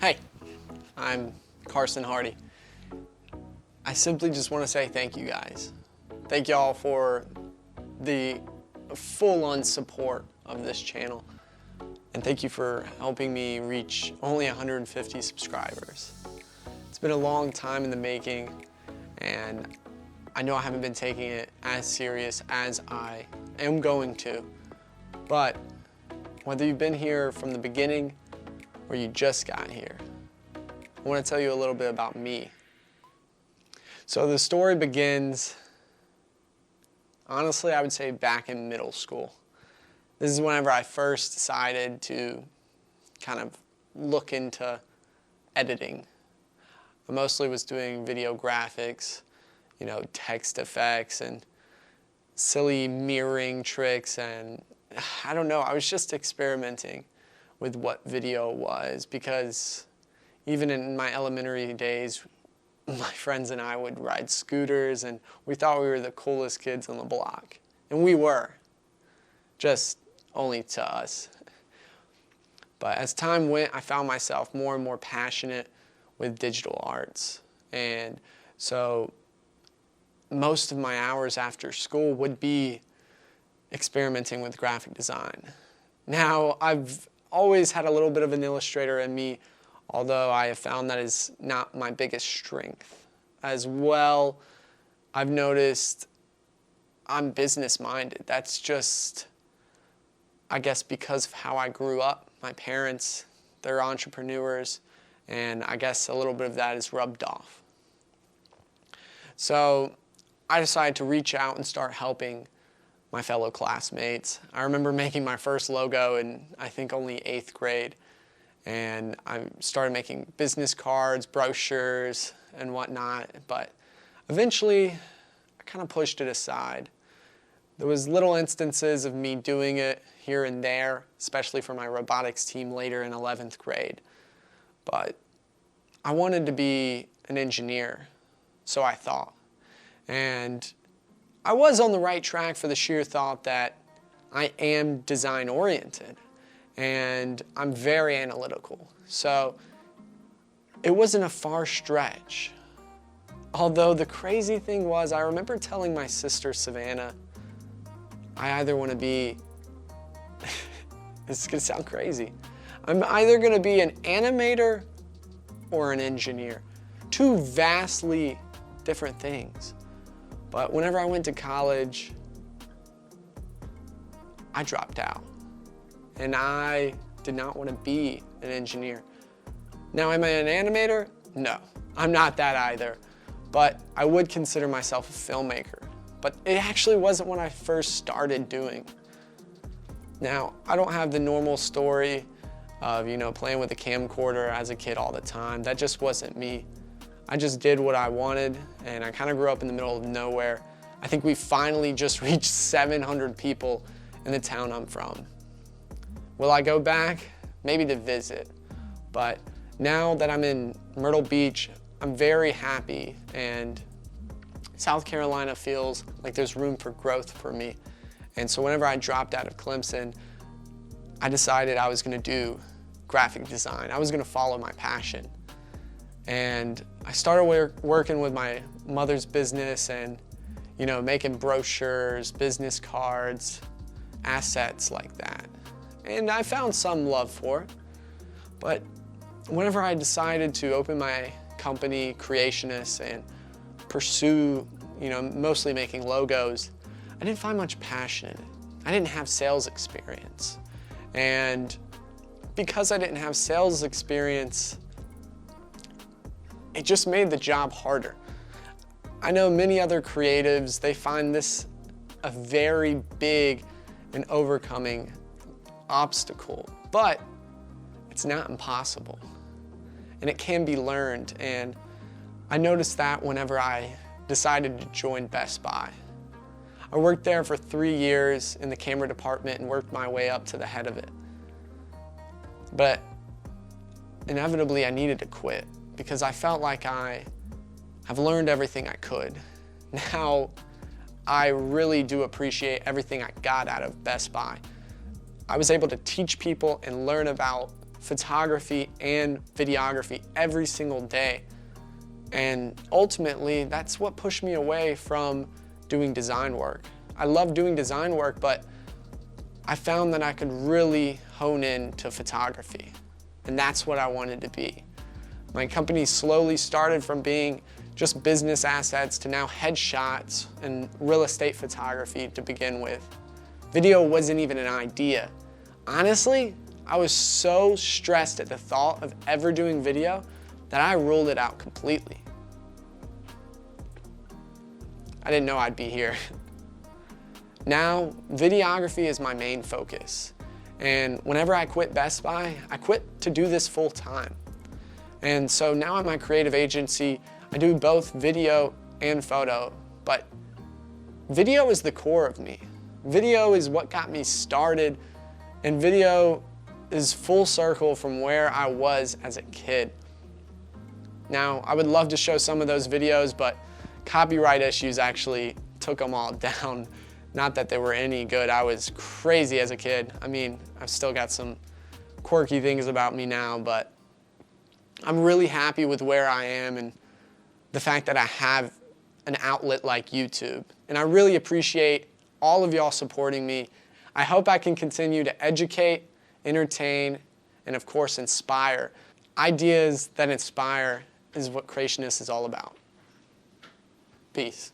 Hey, I'm Carson Hardy. I simply just want to say thank you guys. Thank y'all for the full-on support of this channel. And thank you for helping me reach only 150 subscribers. It's been a long time in the making, and I know I haven't been taking it as serious as I am going to. But whether you've been here from the beginning or you just got here, I want to tell you a little bit about me. So the story begins, honestly, I would say back in middle school. This is whenever I first decided to kind of look into editing. I mostly was doing video graphics, text effects and silly mirroring tricks, and I don't know, I was just experimenting with what video was, because even in my elementary days, my friends and I would ride scooters and we thought we were the coolest kids on the block. And we were, just only to us. But as time went, I found myself more and more passionate with digital arts. And so most of my hours after school would be experimenting with graphic design. Now, I've always had a little bit of an illustrator in me, although I have found that is not my biggest strength. As well, I've noticed I'm business-minded. That's just, I guess, because of how I grew up. My parents, they're entrepreneurs, and I guess a little bit of that is rubbed off. So I decided to reach out and start helping my fellow classmates. I remember making my first logo in, I think, only 8th grade. And I started making business cards, brochures, and whatnot. But eventually, I kind of pushed it aside. There was little instances of me doing it here and there, especially for my robotics team later in 11th grade. But I wanted to be an engineer, so I thought. And I was on the right track for the sheer thought that I am design-oriented. And I'm very analytical. So it wasn't a far stretch. Although the crazy thing was, I remember telling my sister Savannah, I either want to be, this is going to sound crazy, I'm either going to be an animator or an engineer. Two vastly different things. But whenever I went to college, I dropped out. And I did not want to be an engineer. Now, am I an animator? No, I'm not that either. But I would consider myself a filmmaker. But it actually wasn't what I first started doing. Now, I don't have the normal story of, playing with a camcorder as a kid all the time. That just wasn't me. I just did what I wanted, and I kind of grew up in the middle of nowhere. I think we finally just reached 700 people in the town I'm from. Will I go back? Maybe to visit. But now that I'm in Myrtle Beach, I'm very happy, and South Carolina feels like there's room for growth for me. And so whenever I dropped out of Clemson, I decided I was going to do graphic design. I was going to follow my passion. And I started working with my mother's business and, making brochures, business cards, assets like that. And I found some love for it. But whenever I decided to open my company, Creationist, and pursue, mostly making logos, I didn't find much passion in it. I didn't have sales experience. And because I didn't have sales experience, it just made the job harder. I know many other creatives, they find this a very big and overcoming obstacle, but it's not impossible. And it can be learned. And I noticed that whenever I decided to join Best Buy. I worked there for 3 years in the camera department and worked my way up to the head of it. But inevitably I needed to quit because I felt like I have learned everything I could. Now, I really do appreciate everything I got out of Best Buy. I was able to teach people and learn about photography and videography every single day. And ultimately, that's what pushed me away from doing design work. I love doing design work, but I found that I could really hone in to photography, and that's what I wanted to be. My company slowly started from being just business assets to now headshots and real estate photography to begin with. Video wasn't even an idea. Honestly, I was so stressed at the thought of ever doing video that I ruled it out completely. I didn't know I'd be here. Now, videography is my main focus. And whenever I quit Best Buy, I quit to do this full time. And so now at my creative agency, I do both video and photo, but video is the core of me. Video is what got me started, and video is full circle from where I was as a kid. Now, I would love to show some of those videos, but copyright issues actually took them all down. Not that they were any good. I was crazy as a kid. I mean, I've still got some quirky things about me now, but I'm really happy with where I am and the fact that I have an outlet like YouTube. And I really appreciate all of y'all supporting me. I hope I can continue to educate, entertain, and of course inspire. Ideas that inspire is what creationist is all about. Peace.